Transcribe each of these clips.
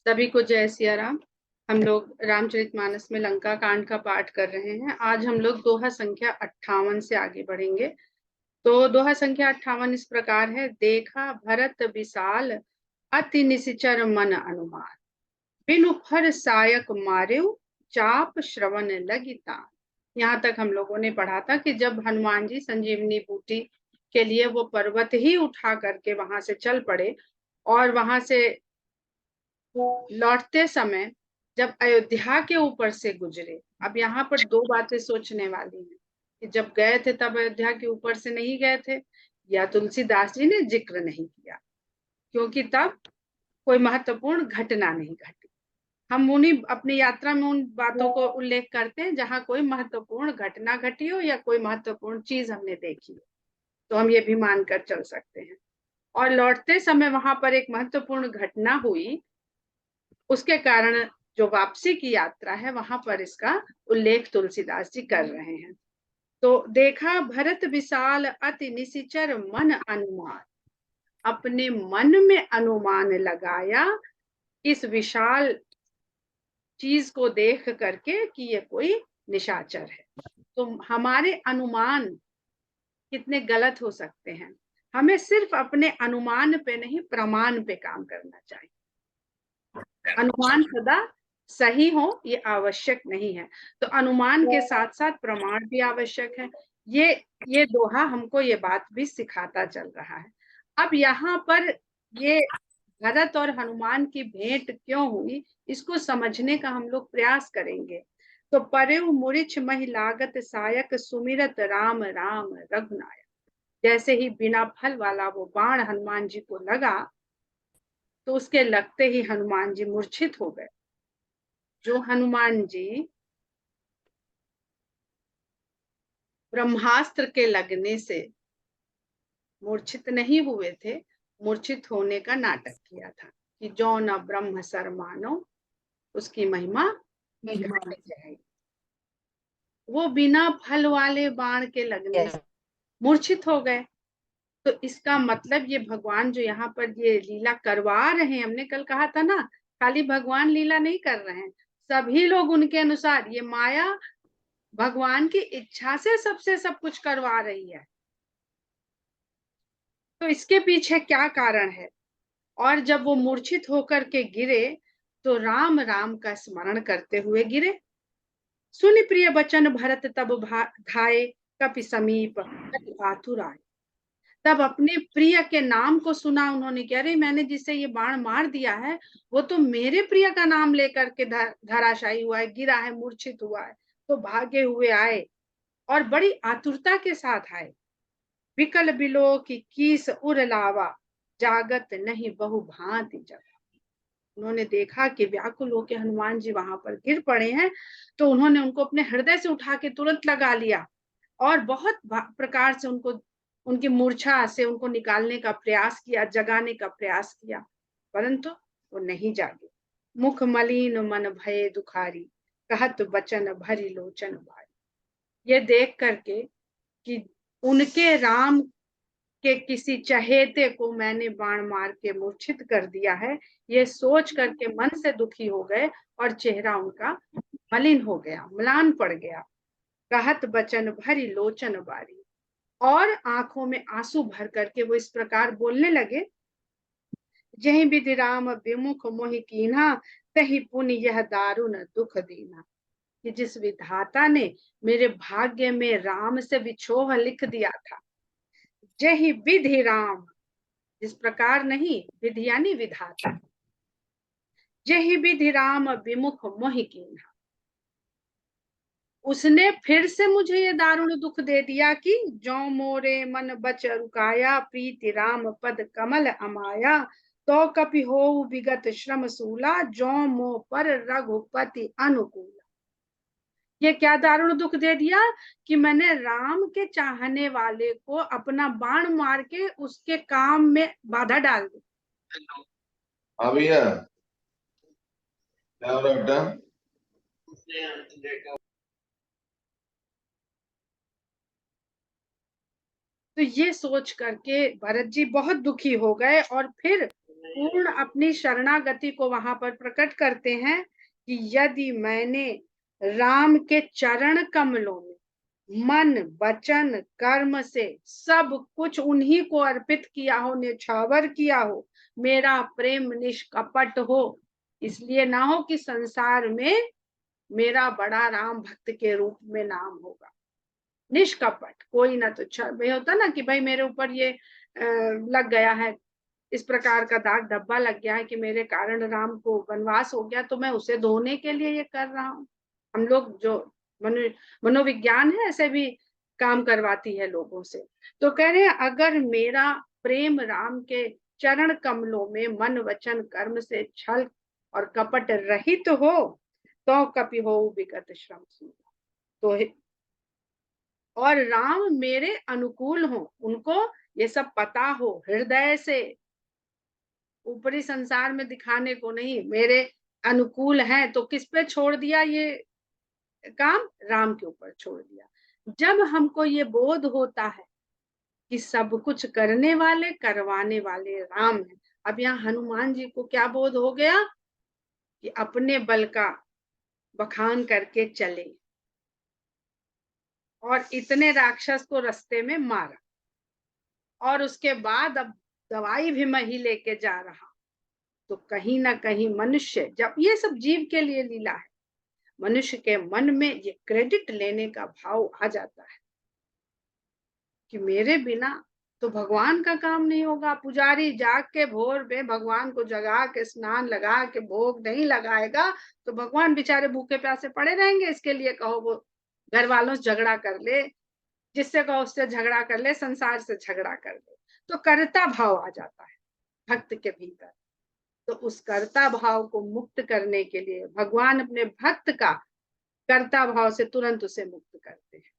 सभी को जय सिया राम। हम लोग रामचरितमानस में लंका कांड का पाठ कर रहे हैं। आज हम लोग दोहा संख्या 58 से आगे बढ़ेंगे। तो दोहा संख्या 58 इस प्रकार है। देखा भरत विशाल अति निशिचर मन अनुमान, बिनु फर सायक मार्यो चाप श्रवण लगी तान। यहाँ तक हम लोगों ने पढ़ा था कि जब हनुमान जी संजीवनी बूटी के लिए वो पर्वत ही उठा करके वहां से चल पड़े और वहां से लौटते समय जब अयोध्या के ऊपर से गुजरे। अब यहाँ पर दो बातें सोचने वाली हैं कि जब गए थे तब अयोध्या के ऊपर से नहीं गए थे, या तुलसीदास जी ने जिक्र नहीं किया क्योंकि तब कोई महत्वपूर्ण घटना नहीं घटी। हम उन्हीं अपनी यात्रा में उन बातों को उल्लेख करते हैं जहां कोई महत्वपूर्ण घटना घटी हो या कोई महत्वपूर्ण चीज हमने देखी हो, तो हम ये भी मानकर चल सकते हैं। और लौटते समय वहां पर एक महत्वपूर्ण घटना हुई, उसके कारण जो वापसी की यात्रा है वहां पर इसका उल्लेख तुलसीदास जी कर रहे हैं। तो देखा भरत विशाल अति निशिचर मन अनुमान, अपने मन में अनुमान लगाया इस विशाल चीज को देख करके कि ये कोई निशाचर है। तो हमारे अनुमान कितने गलत हो सकते हैं। हमें सिर्फ अपने अनुमान पे नहीं प्रमाण पे काम करना चाहिए। अनुमान सदा सही हो ये आवश्यक नहीं है, तो अनुमान के साथ साथ प्रमाण भी आवश्यक है। ये दोहा हमको ये बात भी सिखाता चल रहा है। अब यहाँ पर ये भरत और हनुमान की भेंट क्यों हुई, इसको समझने का हम लोग प्रयास करेंगे। तो परेउ मुरिछ महि लागत सायक सुमिरत राम राम रघुनायक। जैसे ही बिना फल वाला वो बाण हनुमान जी को लगा तो उसके लगते ही हनुमान जी मूर्छित हो गए। जो हनुमान जी ब्रह्मास्त्र के लगने से मूर्छित नहीं हुए थे, मूर्छित होने का नाटक किया था कि जो न ब्रह्म सर मानो उसकी महिमा घट जाएगी। वो बिना फल वाले बाण के लगने से मूर्छित हो गए। तो इसका मतलब ये भगवान जो यहाँ पर ये लीला करवा रहे हैं, हमने कल कहा था ना, खाली भगवान लीला नहीं कर रहे हैं, सभी लोग उनके अनुसार, ये माया भगवान की इच्छा से सबसे सब कुछ करवा रही है। तो इसके पीछे क्या कारण है। और जब वो मूर्छित होकर के गिरे तो राम राम का स्मरण करते हुए गिरे। सुनि प्रिय बचन भरत तब धाये, कपि समीप अति आतुर आए। तब अपने प्रिय के नाम को सुना उन्होंने कि अरे मैंने जिसे ये बाण मार दिया है वो तो मेरे प्रिय का नाम लेकर के धराशायी हुआ है, गिरा है, मूर्छित हुआ है। तो भागे हुए आए और बड़ी आतुरता के साथ आए। विकल बिलो की कीस उर लावा, जागत नहीं बहु भांति जगह। उन्होंने देखा कि व्याकुल होकर हनुमान जी वहां पर गिर पड़े हैं, तो उन्होंने उनको अपने हृदय से उठा के तुरंत लगा लिया और बहुत प्रकार से उनको उनकी मूर्छा से उनको निकालने का प्रयास किया, जगाने का प्रयास किया, परंतु वो नहीं जागे। मुख मलिन मन भय दुखारी, कहत बचन भरी लोचन भारी। ये देख करके कि उनके राम के किसी चहेते को मैंने बाण मार के मूर्छित कर दिया है, ये सोच करके मन से दुखी हो गए और चेहरा उनका मलिन हो गया, म्लान पड़ गया। कहत बचन भरी लोचन बारी, और आंखों में आंसू भर करके वो इस प्रकार बोलने लगे। जही विधि राम विमुख मोहि कीन्हा, तही पुनि यह दारुण दुख दीना। कि जिस विधाता ने मेरे भाग्य में राम से विछोह लिख दिया था, जही विधि राम, जिस प्रकार नहीं, विधि यानी विधाता, जही विधि राम विमुख मोहि कीन्हा, उसने फिर से मुझे ये दारुण दुख दे दिया कि जो मोरे मन बच रुकाया, प्रीति राम पद कमल अमाया, तो कपि हो विगत श्रम सूला, जो मो पर रघुपति अनुकूल। ये क्या दारुण दुख दे दिया कि मैंने राम के चाहने वाले को अपना बाण मार के उसके काम में बाधा डाल दी। हाँ भैया, क्या हो रहा बेटा? तो ये सोच करके भरत जी बहुत दुखी हो गए और फिर पूर्ण अपनी अपनी शरणागति को वहां पर प्रकट करते हैं कि यदि मैंने राम के चरण कमलों में मन वचन कर्म से सब कुछ उन्हीं को अर्पित किया हो, न्यौछावर किया हो, मेरा प्रेम निष्कपट हो, इसलिए ना हो कि संसार में मेरा बड़ा राम भक्त के रूप में नाम होगा। निष्कपट, कोई ना तो भाई होता ना कि भाई मेरे ऊपर ये लग गया है, इस प्रकार का दाग धब्बा लग गया है कि मेरे कारण राम को वनवास हो गया, तो मैं उसे धोने के लिए ये कर रहा हूँ। हम लोग जो मनोविज्ञान है ऐसे भी काम करवाती है लोगों से। तो कह रहे हैं अगर मेरा प्रेम राम के चरण कमलों में मन वचन कर्म से छल और कपट रहित हो तो कपि हो विगत श्रम सूला। तो और राम मेरे अनुकूल हो, उनको ये सब पता हो, हृदय से, ऊपरी संसार में दिखाने को नहीं, मेरे अनुकूल हैं, तो किस पे छोड़ दिया ये काम? राम के ऊपर छोड़ दिया। जब हमको ये बोध होता है कि सब कुछ करने वाले करवाने वाले राम हैं, अब यहाँ हनुमान जी को क्या बोध हो गया कि अपने बल का बखान करके चले और इतने राक्षस को रास्ते में मारा, और उसके बाद अब दवाई भी मैं ही लेके जा रहा। तो कहीं ना कहीं मनुष्य, जब ये सब जीव के लिए लीला है, मनुष्य के मन में ये क्रेडिट लेने का भाव आ जाता है कि मेरे बिना तो भगवान का काम नहीं होगा। पुजारी जाग के भोर में भगवान को जगा के स्नान लगा के भोग नहीं लगाएगा तो भगवान बेचारे भूखे प्यासे पड़े रहेंगे। इसके लिए कहो वो घर वालों से झगड़ा कर ले, जिससे कहो उससे झगड़ा कर ले, संसार से झगड़ा कर ले, तो कर्ता भाव आ जाता है भक्त के भीतर। तो उस कर्ता भाव को मुक्त करने के लिए भगवान अपने भक्त का कर्ता भाव से तुरंत उसे मुक्त करते हैं।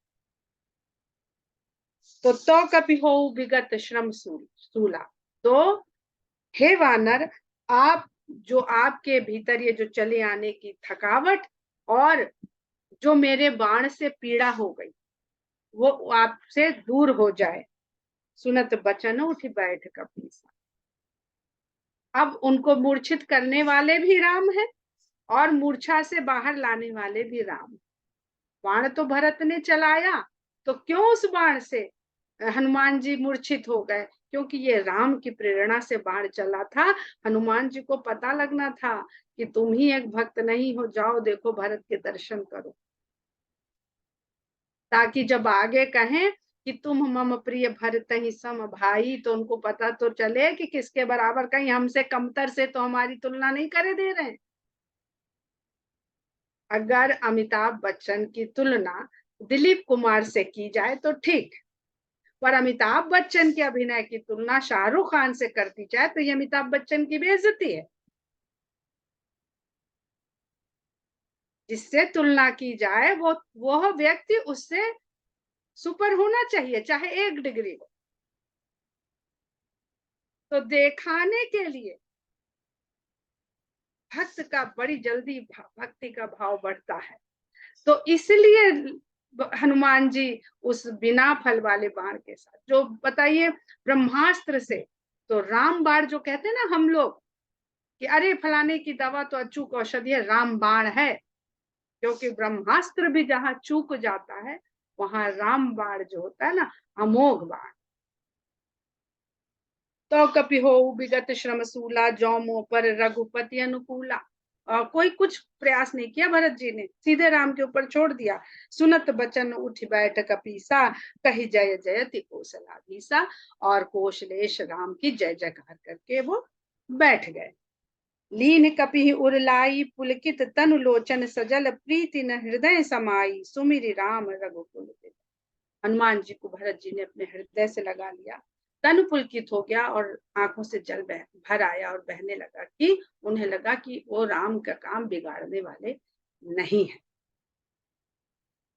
तो कपि हो विगत श्रम सूला। तो हे वानर, आप जो आपके भीतर ये जो चले आने की थकावट और जो मेरे बाण से पीड़ा हो गई वो आपसे दूर हो जाए। सुनत बचन उठ बैठ कपीसा। अब उनको मूर्छित करने वाले भी राम है और मूर्छा से बाहर लाने वाले भी राम। बाण तो भरत ने चलाया, तो क्यों उस बाण से हनुमान जी मूर्छित हो गए? क्योंकि ये राम की प्रेरणा से बाण चला था। हनुमान जी को पता लगना था कि तुम ही एक भक्त नहीं हो, जाओ देखो भरत के दर्शन करो, ताकि जब आगे कहें कि तुम मम प्रिय भरत ही सम भाई, तो उनको पता तो चले कि किसके बराबर, कहीं हमसे कमतर से तो हमारी तुलना नहीं करे दे रहे हैं। अगर अमिताभ बच्चन की तुलना दिलीप कुमार से की जाए तो ठीक, पर अमिताभ बच्चन के अभिनय की तुलना शाहरुख खान से कर दी जाए तो ये अमिताभ बच्चन की बेइज्जती है। जिससे तुलना की जाए वो व्यक्ति उससे सुपर होना चाहिए, चाहे 1 डिग्री हो। तो दिखाने के लिए भक्त का बड़ी जल्दी भक्ति का भाव बढ़ता है। तो इसलिए हनुमान जी उस बिना फल वाले बाण के साथ, जो बताइए ब्रह्मास्त्र से, तो राम बाण जो कहते हैं ना हम लोग कि अरे फलाने की दवा तो अचूक औषधि है, राम बाण है। क्योंकि ब्रह्मास्त्र भी जहां चूक जाता है वहां राम बाण जो होता है ना, अमोघ बाण। तो कपि हो विगत श्रम सूला, जौ मोह पर रघुपति अनुकूला। कोई कुछ प्रयास नहीं किया भरत जी ने, सीधे राम के ऊपर छोड़ दिया। सुनत बचन उठ बैठ कपीसा, कही जय जयति कौशलाधीसा। और कौशलेश राम की जय जयकार करके वो बैठ गए। लीन कपि उरलाई पुलकित तनु लोचन, सजल प्रीति न हृदय समाई, सुमिरि राम रघुकुल तिलक। हनुमान जी को भरत जी ने अपने हृदय से लगा लिया, तन पुलकित हो गया और आंखों से जल भर आया और बहने लगा कि उन्हें लगा कि वो राम का काम बिगाड़ने वाले नहीं है।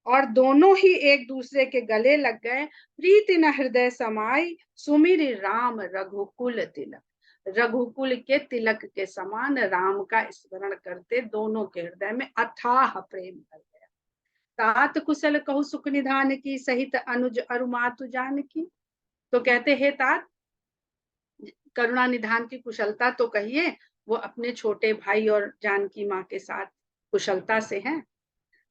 और दोनों ही एक दूसरे के गले लग गए। प्रीति न हृदय समाई, सुमिर राम रघुकुल तिलक। रघुकुल के तिलक के समान राम का स्मरण करते दोनों के हृदय में अथाह प्रेम भर गया। तात कुशल कहु सुख निधान की, सहित अनुज अरुमातु जान की। तो कहते हे तात, करुणा निधान की कुशलता तो कहिए, वो अपने छोटे भाई और जानकी माँ के साथ कुशलता से हैं।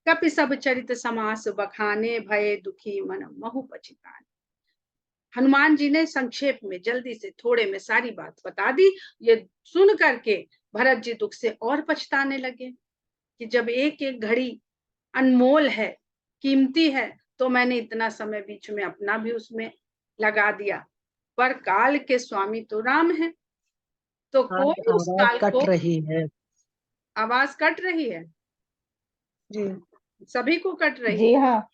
कपि सब चरित समास बखाने, भये दुखी मन महु पछिताने। हनुमान जी ने संक्षेप में जल्दी से थोड़े में सारी बात बता दी। ये सुन करके भरत जी दुख से और पछताने लगे कि जब एक एक घड़ी अनमोल है, कीमती है, तो मैंने इतना समय बीच में अपना भी उसमें लगा दिया। पर काल के स्वामी तो राम है, तो कोई उस आवाज काल कट को। रही है। आवाज कट रही है जी सभी को, कट रही जी है। हाँ,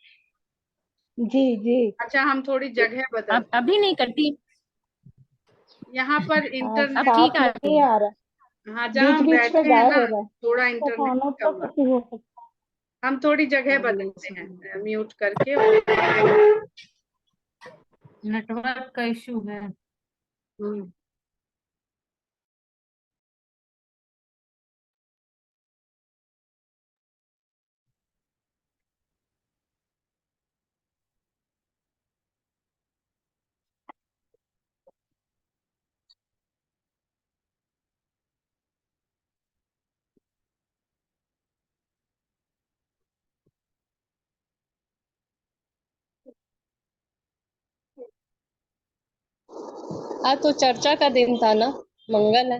जी जी। अच्छा, हम थोड़ी जगह बदल, अब अभी नहीं कटी। यहाँ पर अब इंटरनेट, ठीक साफ आ नहीं रही। आ रहा, हाँ जहाँ बीच हम बीच में बैठे हैं गायब ना, हो रहा है। थोड़ा तो इंटरनेट खाना का तो हुआ। कुछ हो सकता हम थोड़ी जगह बदलते हैं म्यूट करके और नेटवर्क का इशू है। आज तो चर्चा का दिन था ना, मंगल है।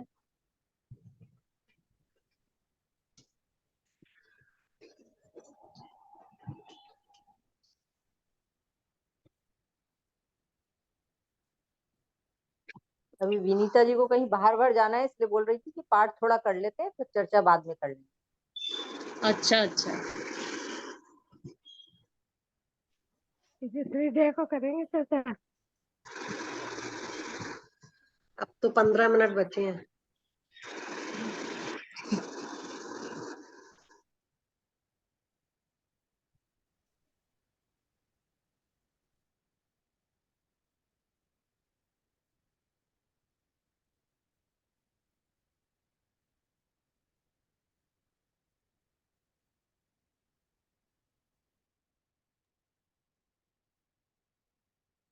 अभी विनीता जी को कहीं बाहर बाहर जाना है, इसलिए बोल रही थी कि पाठ थोड़ा कर लेते हैं, फिर चर्चा बाद में कर लेंगे। अच्छा अच्छा। को करेंगे चर्चा। अब तो 15 मिनट बचे हैं।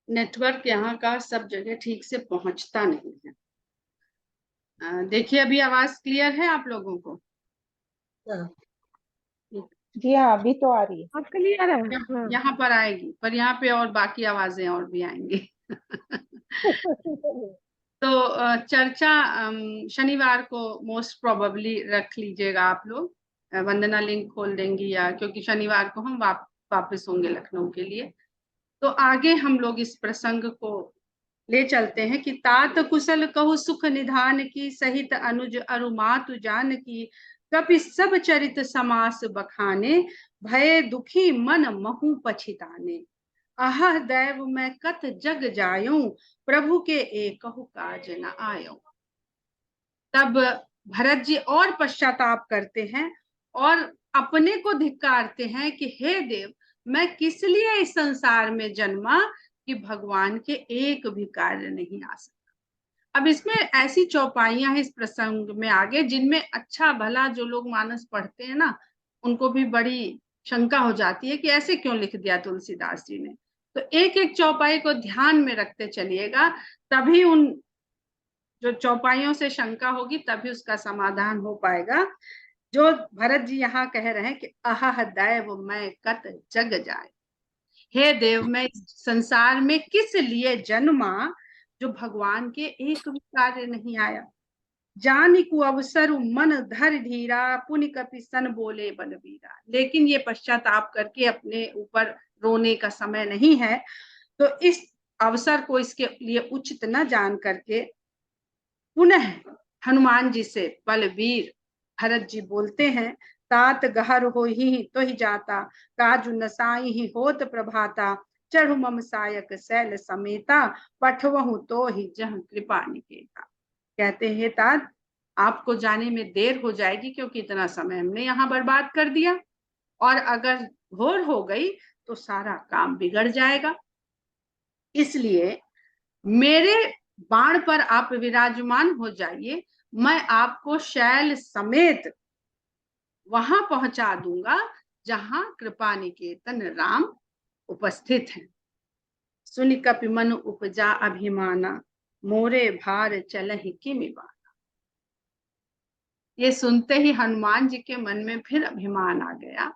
नेटवर्क यहाँ का सब जगह ठीक से पहुंचता नहीं है। देखिए, अभी आवाज क्लियर है आप लोगों को? जी हाँ, अभी तो आ रही है। क्लियर है। यहाँ पर आएगी, पर यहाँ पे और बाकी आवाजें और भी आएंगी। तो चर्चा शनिवार को मोस्ट प्रोबेबली रख लीजिएगा आप लोग। वंदना लिंक खोल देंगी, या क्योंकि शनिवार को हम वापस होंगे लखनऊ के लिए। तो आगे हम लोग इस प्रसंग को ले चलते हैं कि तात कुशल कहु सुख निधान की, सहित अनुज अरुमातु जान की। कपि सब चरित समास बखाने, भय दुखी मन महु पछिताने। आह दैव मैं कत जग जायूं, प्रभु के एकहु काज न आयो। तब भरत जी और पश्चाताप करते हैं और अपने को धिक्कारते हैं कि हे देव, मैं किस लिए इस संसार में जन्मा कि भगवान के एक भी कार्य नहीं आ सकता। अब इसमें ऐसी चौपाइयां हैं इस प्रसंग में आगे, जिनमें अच्छा भला जो लोग मानस पढ़ते हैं ना, उनको भी बड़ी शंका हो जाती है कि ऐसे क्यों लिख दिया तुलसीदास जी ने। तो एक एक चौपाई को ध्यान में रखते चलिएगा, तभी उन जो चौपाइयों से शंका होगी तभी उसका समाधान हो पाएगा। जो भरत जी यहाँ कह रहे हैं कि अह दैव मैं कत जग जाए, हे देव मैं इस संसार में किस लिए जन्मा जो भगवान के एक भी कार्य नहीं आया। जानी कु अवसर मन धर धीरा, पुनि कपि सन बोले बलबीरा। लेकिन ये पश्चाताप करके अपने ऊपर रोने का समय नहीं है, तो इस अवसर को इसके लिए उचित न जान करके पुनः हनुमान जी से बलवीर भरत जी बोलते हैं, तात गहर हो ही तो ही जाता, काजु नसाई ही होत प्रभाता। चढ़ु मम सायक सैल समेता, पठवहु तो ही जह कृपा निकेता। कहते हैं तात, आपको जाने में देर हो जाएगी, क्योंकि इतना समय हमने यहाँ बर्बाद कर दिया, और अगर भोर हो गई तो सारा काम बिगड़ जाएगा। इसलिए मेरे बाण पर आप विराजमान हो जाइए, मैं आपको शैल समेत वहां पहुंचा दूंगा जहां कृपा निकेतन राम उपस्थित हैं। सुनि कपि मन उपजा अभिमाना, मोरे भार चलहि किमि बार। ये सुनते ही हनुमान जी के मन में फिर अभिमान आ गया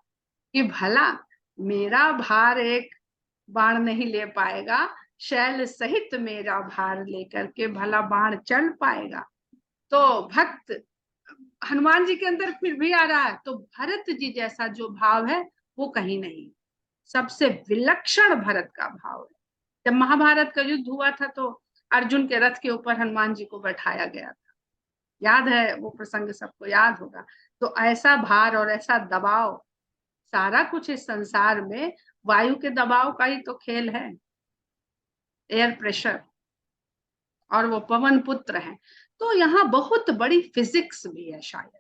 कि भला मेरा भार एक बाण नहीं ले पाएगा, शैल सहित मेरा भार लेकर के भला बाण चल पाएगा। तो भक्त हनुमान जी के अंदर फिर भी आ रहा है, तो भरत जी जैसा जो भाव है वो कहीं नहीं। सबसे विलक्षण भरत का भाव है। जब महाभारत का युद्ध हुआ था तो अर्जुन के रथ के ऊपर हनुमान जी को बैठाया गया था, याद है वो प्रसंग, सबको याद होगा। तो ऐसा भार और ऐसा दबाव, सारा कुछ इस संसार में वायु के दबाव का ही तो खेल है, एयर प्रेशर, और वो पवन पुत्र है। तो यहाँ बहुत बड़ी फिजिक्स भी है शायद,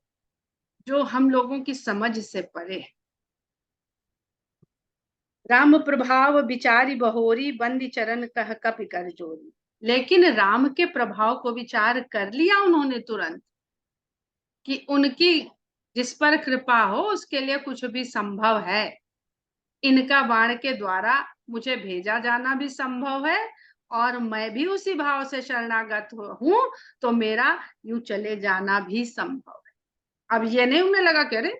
जो हम लोगों की समझ से परे है। राम प्रभाव विचारी बहोरी, बंदी चरण कह कपि कर जोरी। लेकिन राम के प्रभाव को विचार कर लिया उन्होंने तुरंत कि उनकी जिस पर कृपा हो उसके लिए कुछ भी संभव है। इनका बाण के द्वारा मुझे भेजा जाना भी संभव है, और मैं भी उसी भाव से शरणागत हूं, तो मेरा यूं चले जाना भी संभव है। अब ये नहीं उन्हें लगा कि अरे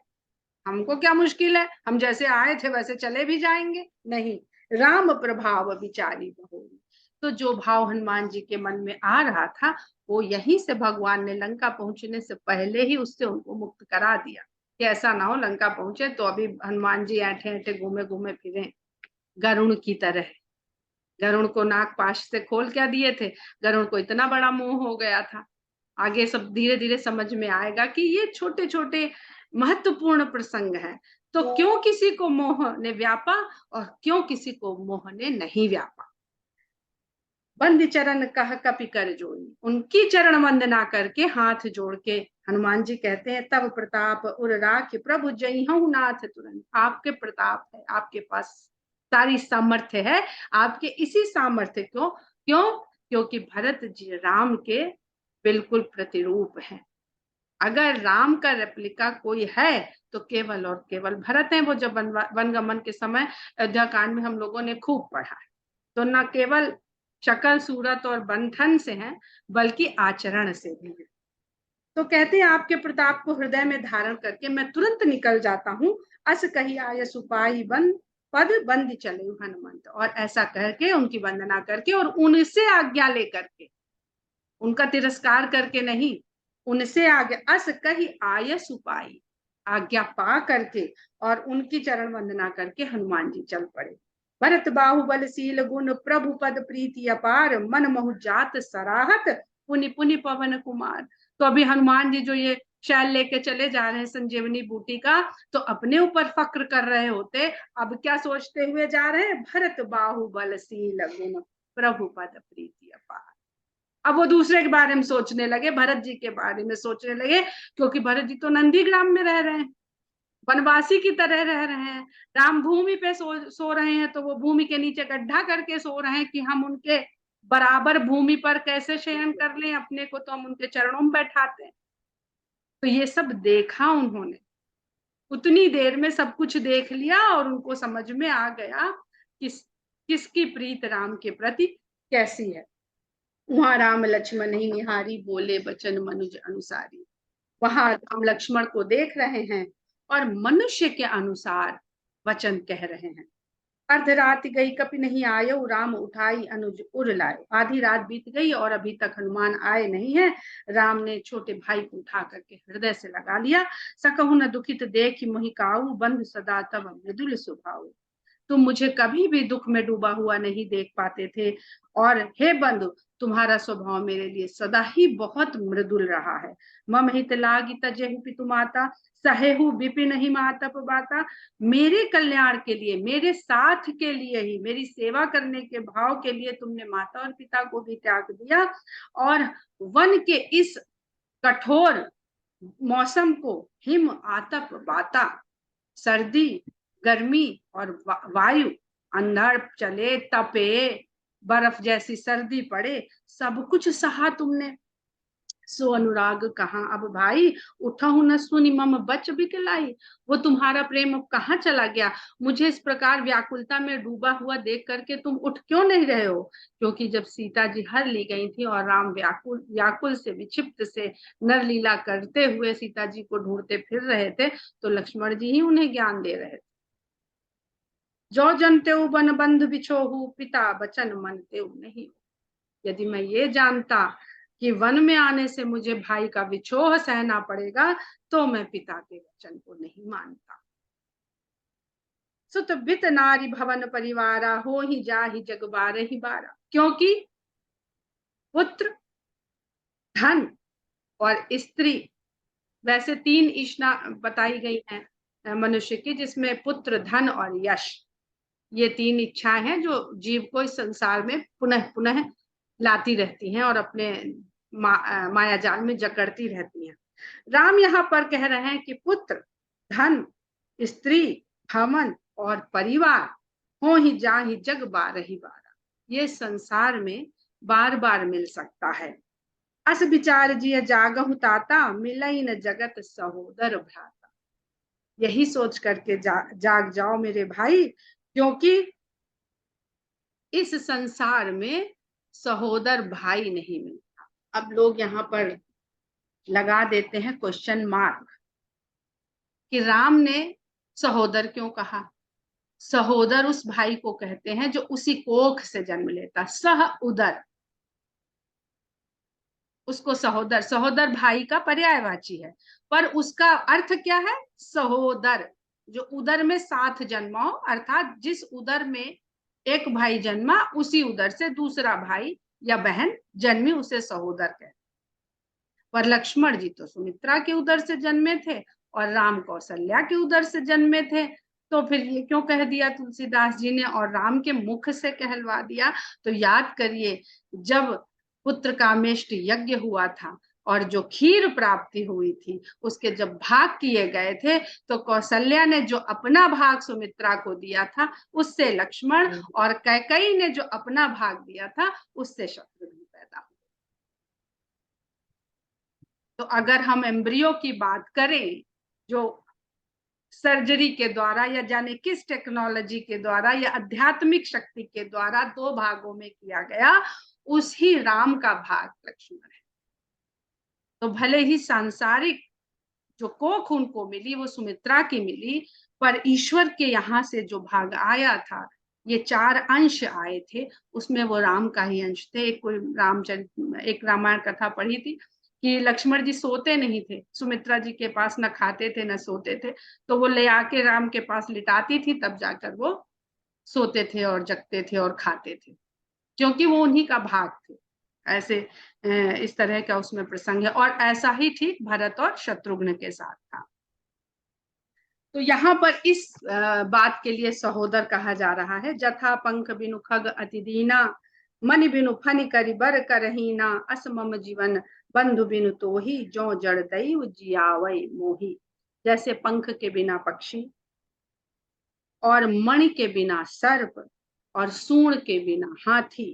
हमको क्या मुश्किल है, हम जैसे आए थे वैसे चले भी जाएंगे। नहीं, राम प्रभाव विचारी बहोरी। तो जो भाव हनुमान जी के मन में आ रहा था वो यहीं से भगवान ने लंका पहुंचने से पहले ही उससे उनको मुक्त करा दिया कि ऐसा ना हो लंका पहुंचे तो अभी हनुमान जी ऐठे ऐठे घूमे घूमे फिरे गरुण की तरह। गरुण को नाग पाश से खोल क्या दिए थे, गरुण को इतना बड़ा मोह हो गया था। आगे सब धीरे धीरे समझ में आएगा कि ये छोटे छोटे महत्वपूर्ण प्रसंग है। तो क्यों किसी को मोह ने व्यापा और क्यों किसी को मोह ने नहीं व्यापा। बंदी चरण कह कपि कर जोरी, उनकी चरण वंदना करके हाथ जोड़ के हनुमान जी कहते हैं तब प्रताप उर राख प्रभु जइहु नाथ तुरंत। आपके प्रताप है, आपके पास सारी सामर्थ्य है, आपके इसी सामर्थ्य को क्यों, क्योंकि भरत जी राम के बिल्कुल प्रतिरूप है। अगर राम का रेप्लिका कोई है तो केवल और केवल भरत है। वो जब वनगमन के समय अयोध्या कांड में हम लोगों ने खूब पढ़ा है, तो न केवल शक्ल सूरत और बंधन से हैं बल्कि आचरण से भी है। तो कहते हैं आपके प्रताप को हृदय में धारण करके मैं तुरंत निकल जाता हूँ। अस कही आय सुपाई बंद पद बंद चले हनुमंत। और ऐसा करके उनकी वंदना करके और उनसे आज्ञा लेकर के, उनका तिरस्कार करके नहीं, उनसे आगे अस कही आय सुपाई, आज्ञा पा करके और उनकी चरण वंदना करके हनुमान जी चल पड़े। भरत बाहुबलशील गुण प्रभु पद प्रीति अपार, मन मोह जात सराहत पुनि पुनि पवन कुमार। तो अभी हनुमान जी जो ये शैल लेके चले जा रहे हैं संजीवनी बूटी का, तो अपने ऊपर फक्र कर रहे होते, अब क्या सोचते हुए जा रहे हैं, भरत बाहुबलशील गुण प्रभु पद प्रीति अपार। अब वो दूसरे के बारे में सोचने लगे, भरत जी के बारे में सोचने लगे, क्योंकि भरत जी तो नंदीग्राम में रह रहे हैं, वनवासी की तरह रह रहे हैं। राम भूमि पे सो रहे हैं तो वो भूमि के नीचे गड्ढा करके सो रहे हैं कि हम उनके बराबर भूमि पर कैसे शयन कर लें, अपने को तो हम उनके चरणों में बैठाते हैं। तो ये सब देखा उन्होंने, उतनी देर में सब कुछ देख लिया और उनको समझ में आ गया किसकी प्रीत राम के प्रति कैसी है। वहां राम लक्ष्मण ही निहारी, बोले बचन मनुज अनुसारी। वहां हम लक्ष्मण को देख रहे हैं और मनुष्य के अनुसार वचन कह रहे हैं। अर्ध रात गई कपि नहीं आयो, राम उठाई अनुज उर लाए। आधी रात बीत गई और अभी तक हनुमान आए नहीं है। राम ने छोटे भाई को उठा करके हृदय से लगा लिया। सकहु न दुखित देख मोहि काऊ, बंधु सदा तब मृदुल स्वभाव। तुम मुझे कभी भी दुख में डूबा हुआ नहीं देख पाते थे, और हे बंधु तुम्हारा स्वभाव मेरे लिए सदा ही बहुत मृदुल रहा है। मम हित लागी तजेहु पितु माता, सहेहु विपिन ही मातप बाता। मेरे कल्याण के लिए, मेरे साथ के लिए ही, मेरी सेवा करने के भाव के लिए तुमने माता और पिता को भी त्याग दिया, और वन के इस कठोर मौसम को हिम आतप बाता, सर्दी गर्मी और वायु, अंधड़ चले तपे, बर्फ जैसी सर्दी पड़े, सब कुछ सहा तुमने। सो अनुराग कहाँ अब भाई, उठहु न सुनि मम बच बिकलाई। वो तुम्हारा प्रेम अब कहाँ चला गया, मुझे इस प्रकार व्याकुलता में डूबा हुआ देख करके तुम उठ क्यों नहीं रहे हो। क्योंकि जब सीता जी हर ली गई थी और राम व्याकुल व्याकुल से विक्षिप्त से नरलीला करते हुए सीता जी को ढूंढते फिर रहे थे, तो लक्ष्मण जी ही उन्हें ज्ञान दे रहे थे। जो जनतेउ बन बंधु बिछोहु, पिता बचन मनतेउ नहीं। यदि मैं ये जानता कि वन में आने से मुझे भाई का विछोह सहना पड़ेगा, तो मैं पिता के वचन को नहीं मानता। सुत बित नारी भवन परिवारा, हो ही जा ही जग बारहि बारा। क्योंकि पुत्र, धन और स्त्री, वैसे 3 इच्छा बताई गई हैं मनुष्य की, जिसमें पुत्र, धन और यश, ये 3 इच्छाएं हैं जो जीव को इस संसार में पुनः पुनः लाती रहती हैं और अपने माया जाल में जकड़ती रहती हैं। राम यहाँ पर कह रहे हैं कि पुत्र, धन, स्त्री, भवन और परिवार, हो ही जा ही जग बारहि बारा, ये संसार में बार बार मिल सकता है। अस विचार जिय जागहु ताता, मिलई न जगत सहोदर भ्राता। यही सोच करके जाग जाओ मेरे भाई, क्योंकि इस संसार में सहोदर भाई नहीं मिलता। अब लोग यहाँ पर लगा देते हैं क्वेश्चन मार्क कि राम ने सहोदर क्यों कहा। सहोदर उस भाई को कहते हैं जो उसी कोख से जन्म लेता, सह उदर, उसको सहोदर, सहोदर भाई का पर्यायवाची है, पर उसका अर्थ क्या है, सहोदर, जो उदर में साथ जन्मा, अर्थात जिस उदर में एक भाई जन्मा उसी उदर से दूसरा भाई या बहन जन्मी, उसे सहोदर कहते। पर लक्ष्मण जी तो सुमित्रा के उदर से जन्मे थे और राम कौशल्या के उदर से जन्मे थे, तो फिर ये क्यों कह दिया तुलसीदास जी ने और राम के मुख से कहलवा दिया। तो याद करिए, जब पुत्र कामेष्ट यज्ञ हुआ था और जो खीर प्राप्ति हुई थी, उसके जब भाग किए गए थे, तो कौशल्या ने जो अपना भाग सुमित्रा को दिया था उससे लक्ष्मण, और कैकेयी ने जो अपना भाग दिया था उससे शत्रुघ्न पैदा हुआ। तो अगर हम एम्ब्रियो की बात करें, जो सर्जरी के द्वारा या जाने किस टेक्नोलॉजी के द्वारा या आध्यात्मिक शक्ति के द्वारा 2 भागों में किया गया, उसी राम का भाग लक्ष्मण है। तो भले ही सांसारिक जो कोख उनको मिली वो सुमित्रा की मिली, पर ईश्वर के यहाँ से जो भाग आया था, ये 4 अंश आए थे, उसमें वो राम का ही अंश थे। एक रामायण कथा पढ़ी थी कि लक्ष्मण जी सोते नहीं थे, सुमित्रा जी के पास न खाते थे न सोते थे, तो वो ले आके राम के पास लिटाती थी, तब जाकर वो सोते थे और जगते थे और खाते थे, क्योंकि वो उन्हीं का भाग थे। ऐसे इस तरह का उसमें प्रसंग है, और ऐसा ही ठीक भरत और शत्रुघ्न के साथ था। तो यहाँ पर इस बात के लिए सहोदर कहा जा रहा है। जथा पंख बिनु खग अति दीना, मन बिनु फनि करि बर करहीना, अस मम जीवन बंधु बिनु तोही, जो जड़ दैव जियावै मोही। जैसे पंख के बिना पक्षी और मणि के बिना सर्प और सूंड के बिना हाथी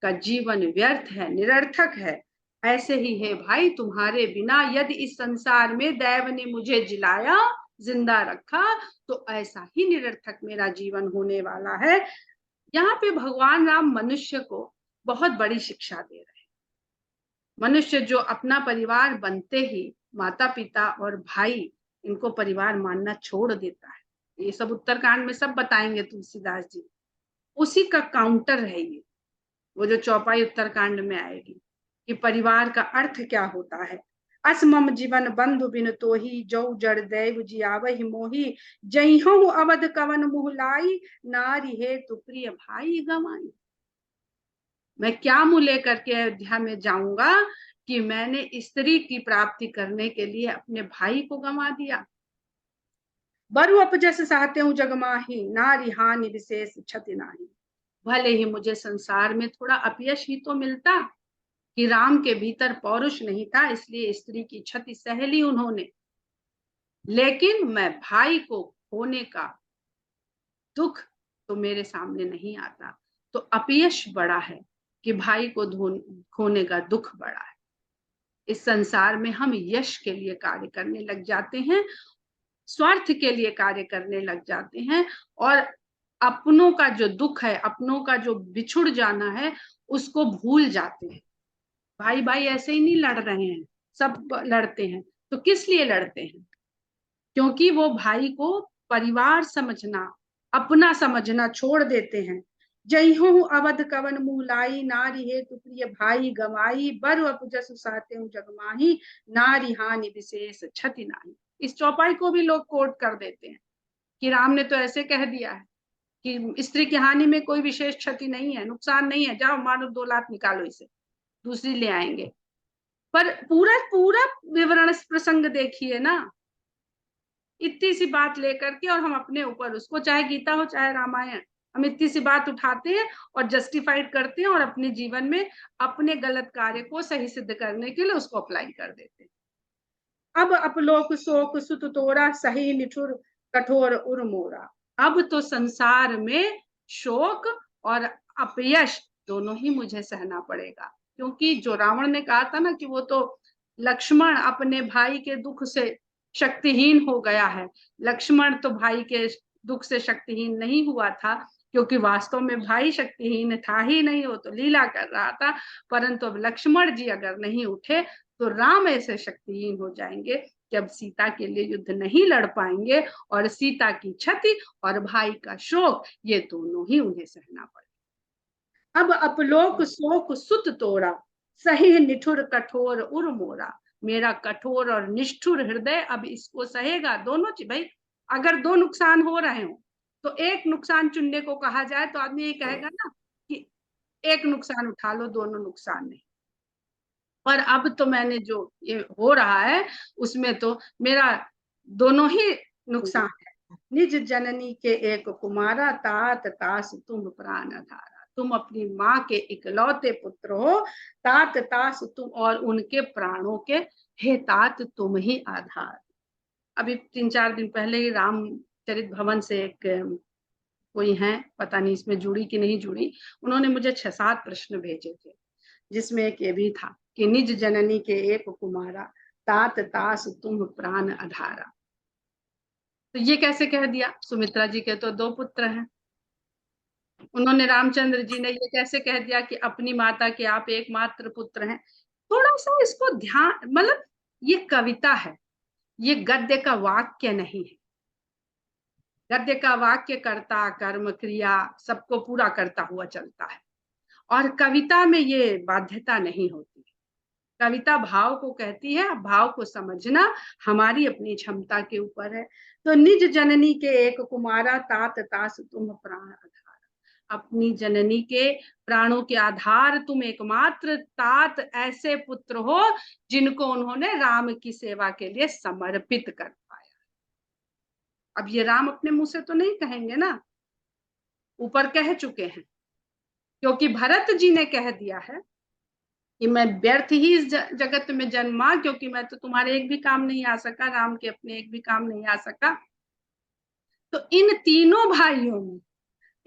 का जीवन व्यर्थ है, निरर्थक है, ऐसे ही है भाई तुम्हारे बिना यदि इस संसार में दैव ने मुझे जिलाया, जिंदा रखा, तो ऐसा ही निरर्थक मेरा जीवन होने वाला है। यहाँ पे भगवान राम मनुष्य को बहुत बड़ी शिक्षा दे रहे हैं। मनुष्य जो अपना परिवार बनते ही माता पिता और भाई, इनको परिवार मानना छोड़ देता है, ये सब उत्तरकांड में सब बताएंगे तुलसीदास जी, उसी का काउंटर है ये, वो जो चौपाई उत्तरकांड में आएगी कि परिवार का अर्थ क्या होता है। अस मम जीवन बंधु बिन तोही, जो जड़ दैव जियावहि मोही, जइहु अवध कवन मुहलाई, नारी हे तु प्रिय भाई गवाई। मैं क्या मुँह लेकर के अयोध्या में जाऊंगा कि मैंने स्त्री की प्राप्ति करने के लिए अपने भाई को गंवा दिया। बरु अपजस सहते हूँ जग माही, नारी हानि विशेष क्षति नाही। भले ही मुझे संसार में थोड़ा अपयश ही तो मिलता कि राम के भीतर पौरुष नहीं था, इसलिए स्त्री की क्षति सह ली उन्होंने, लेकिन मैं भाई को खोने का दुख तो मेरे सामने नहीं आता। तो अपयश बड़ा है कि भाई को खोने का दुख बड़ा है। इस संसार में हम यश के लिए कार्य करने लग जाते हैं, स्वार्थ के लिए कार्य करने लग जाते हैं, और अपनों का जो दुख है, अपनों का जो बिछुड़ जाना है, उसको भूल जाते हैं। भाई भाई ऐसे ही नहीं लड़ रहे हैं, सब लड़ते हैं। तो किस लिए लड़ते हैं? क्योंकि वो भाई को परिवार समझना, अपना समझना छोड़ देते हैं। जय हूँ अवध कवन मुलाई, नारी हेतु प्रिय भाई गवाई, बर अपजस साते हूँ जगमाही, नारी हानि विशेष क्षति नाही। इस चौपाई को भी लोग कोट कर देते हैं कि राम ने तो ऐसे कह दिया है कि स्त्री की हानि में कोई विशेष क्षति नहीं है, नुकसान नहीं है, जाओ मारो 2 लाख निकालो इसे, दूसरी ले आएंगे। पर पूरा पूरा विवरण प्रसंग देखिए ना, इतनी सी बात लेकर के, और हम अपने ऊपर उसको, चाहे गीता हो चाहे रामायण, हम इतनी सी बात उठाते हैं और जस्टिफाइड करते हैं और अपने जीवन में अपने गलत कार्य को सही सिद्ध करने के लिए उसको अप्लाई कर देते हैं। अब अपलोक शोक सुत तोरा, सही निठुर कठोर उर मोरा। अब तो संसार में शोक और अपयश दोनों ही मुझे सहना पड़ेगा, क्योंकि जो रावण ने कहा था ना कि वो तो लक्ष्मण अपने भाई के दुख से शक्तिहीन हो गया है, लक्ष्मण तो भाई के दुख से शक्तिहीन नहीं हुआ था, क्योंकि वास्तव में भाई शक्तिहीन था ही नहीं, वो तो लीला कर रहा था। परंतु अब लक्ष्मण जी अगर नहीं उठे तो राम ऐसे शक्तिहीन हो जाएंगे कि अब सीता के लिए युद्ध नहीं लड़ पाएंगे, और सीता की क्षति और भाई का शोक ये दोनों ही उन्हें सहना पड़ेगा। अब अपलोक शोक सुत तोरा, सही निठुर कठोर उर मोरा। मेरा कठोर और निष्ठुर हृदय अब इसको सहेगा। दोनों चीज भाई, अगर 2 नुकसान हो रहे हो तो एक नुकसान चुनने को कहा जाए तो आदमी ये कहेगा ना कि एक नुकसान उठा लो, दोनों नुकसान नहीं। पर अब तो मैंने जो ये हो रहा है उसमें तो मेरा दोनों ही नुकसान है। निज जननी के एक कुमारा, तात तास तुम प्राण धारा। तुम अपनी माँ के इकलौते पुत्र हो, तात तास तुम, और उनके प्राणों के हे तात तुम ही आधार। अभी 3-4 दिन पहले ही रामचरित भवन से एक कोई है, पता नहीं इसमें जुड़ी कि नहीं जुड़ी, उन्होंने मुझे 6-7 प्रश्न भेजे थे, जिसमें एक ये भी था कि निज जननी के एक कुमारा, तात तास तुम प्राण आधारा। तो ये कैसे कह दिया? सुमित्रा जी के तो 2 पुत्र हैं, उन्होंने रामचंद्र जी ने ये कैसे कह दिया कि अपनी माता के आप एकमात्र पुत्र हैं? थोड़ा सा इसको ध्यान, मतलब ये कविता है, ये गद्य का वाक्य नहीं है। गद्य का वाक्य कर्ता कर्म क्रिया सबको पूरा करता हुआ चलता है, और कविता में ये बाध्यता नहीं होती। कविता भाव को कहती है, भाव को समझना हमारी अपनी क्षमता के ऊपर है। तो निज जननी के एक कुमारा, तात तास तुम प्राण आधार। अपनी जननी के प्राणों के आधार तुम एकमात्र तात ऐसे पुत्र हो जिनको उन्होंने राम की सेवा के लिए समर्पित कर पाया। अब ये राम अपने मुंह से तो नहीं कहेंगे ना, ऊपर कह चुके हैं, क्योंकि भरत जी ने कह दिया है कि मैं व्यर्थ ही इस जगत में जन्मा, क्योंकि मैं तो तुम्हारे एक भी काम नहीं आ सका, राम के अपने एक भी काम नहीं आ सका। तो इन तीनों भाइयों में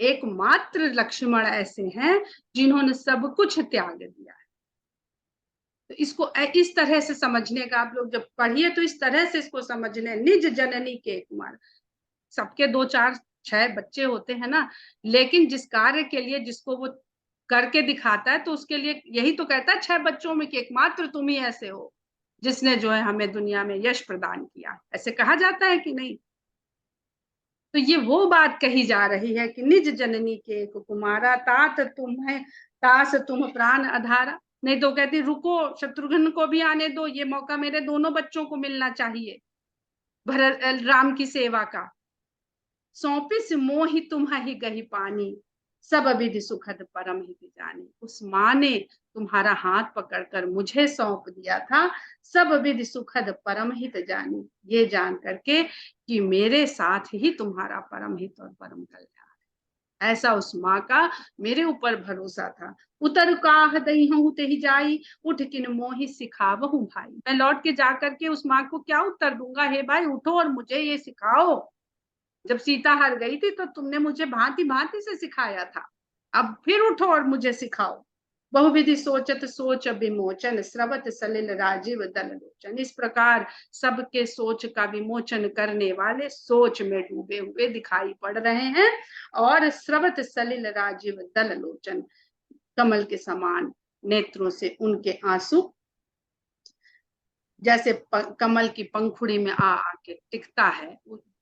एकमात्र लक्ष्मण ऐसे हैं जिन्होंने सब कुछ त्याग दिया है। तो इसको इस तरह से समझने का, आप लोग जब पढ़िए तो इस तरह से इसको समझने। निज जननी के कुमार, सबके 2-4-6 बच्चे होते हैं ना, लेकिन जिस कार्य के लिए जिसको वो करके दिखाता है तो उसके लिए यही तो कहता है 6 बच्चों में कि एकमात्र तुम ही ऐसे हो जिसने जो है हमें दुनिया में यश प्रदान किया। ऐसे कहा जाता है कि नहीं? तो ये वो बात कही जा रही है कि निज जननी के कुमारा, तात तुम है तास तुम प्राण आधारा। नहीं तो कहती रुको, शत्रुघ्न को भी आने दो, ये मौका मेरे दोनों बच्चों को मिलना चाहिए भरत राम की सेवा का। सौंपिस मोहि तुम्हारी गही पानी, सब विधि सुखद परम हित जानी। उस माँ ने तुम्हारा हाथ पकड़कर मुझे सौंप दिया था, सब विधि सुखद परम हित जानी, ये जान करके कि मेरे साथ ही तुम्हारा परम हित और परम कल्याण है। ऐसा उस माँ का मेरे ऊपर भरोसा था। उतर काह दई हूँ ते ही जाई, उठ किन मोहि सिखावहूँ भाई। मैं लौट के जा करके उस माँ को क्या उत्तर दूंगा? हे भाई उठो और मुझे ये सिखाओ। जब सीता हार गई थी तो तुमने मुझे भांति भांति से सिखाया था, अब फिर उठो और मुझे सिखाओ। बहुविधि सोचत सोच विमोचन, स्रवत सलिल राजीव दल लोचन। इस प्रकार सबके सोच का विमोचन करने वाले सोच में डूबे हुए दिखाई पड़ रहे हैं, और स्रवत सलिल राजीव दल लोचन, कमल के समान नेत्रों से उनके आंसू जैसे कमल की पंखुड़ी में आके टिकता है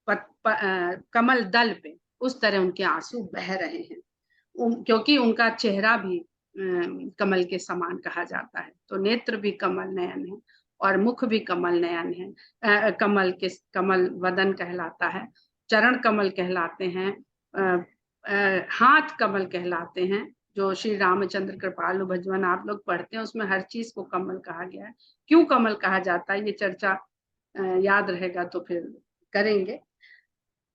कमल दल पे, उस तरह उनके आंसू बह रहे हैं, क्योंकि उनका चेहरा भी कमल के समान कहा जाता है। तो नेत्र भी कमल नयन है और मुख भी कमल नयन है, कमल वदन कहलाता है, चरण कमल कहलाते हैं, हाथ कमल कहलाते हैं। जो श्री रामचंद्र कृपालु भजवन आप लोग पढ़ते हैं उसमें हर चीज को कमल कहा गया है। क्यों कमल कहा जाता है ये चर्चा याद रहेगा तो फिर करेंगे।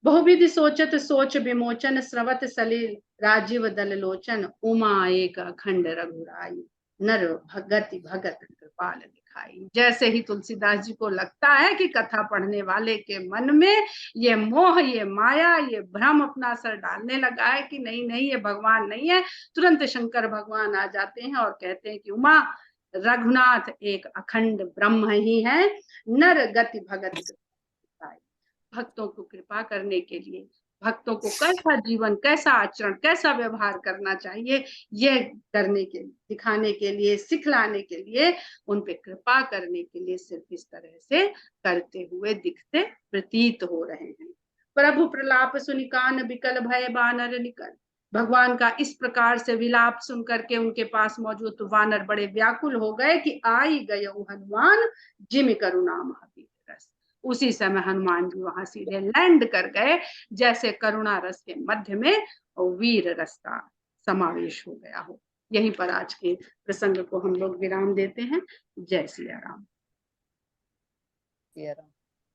बहुविधि सोचत सोच विमोचन, स्रवत सलिल राजीव दल लोचन, उमा एक अखंड रघुराई, नर भगति भगत कृपाल दिखाई। जैसे ही तुलसीदास जी को लगता है कि कथा पढ़ने वाले के मन में ये मोह, ये माया, ये भ्रम अपना सर डालने लगा है कि नहीं नहीं ये भगवान नहीं है, तुरंत शंकर भगवान आ जाते हैं और कहते हैं कि उमा, रघुनाथ एक अखंड ब्रह्म ही है, नर गति भगत कृपाल। भक्तों को कृपा करने के लिए, भक्तों को कैसा जीवन, कैसा आचरण, कैसा व्यवहार करना चाहिए, ये करने के लिए, दिखाने के लिए, सिखलाने के लिए, उन पे कृपा करने के लिए सिर्फ इस तरह से करते हुए दिखते प्रतीत हो रहे हैं। प्रभु प्रलाप सुनिकान बिकल भय बानर निकल। भगवान का इस प्रकार से विलाप सुन करके उनके पास मौजूद वानर बड़े व्याकुल हो गए कि आई गए हनुमान जिम करुणा महावीर रस। उसी समय हनुमान जी वहां सीधे लैंड कर गए, जैसे करुणा रस के मध्य में वीर रस का समावेश हो गया हो। यहीं पर आज के प्रसंग को हम लोग विराम देते हैं। जय सिया राम।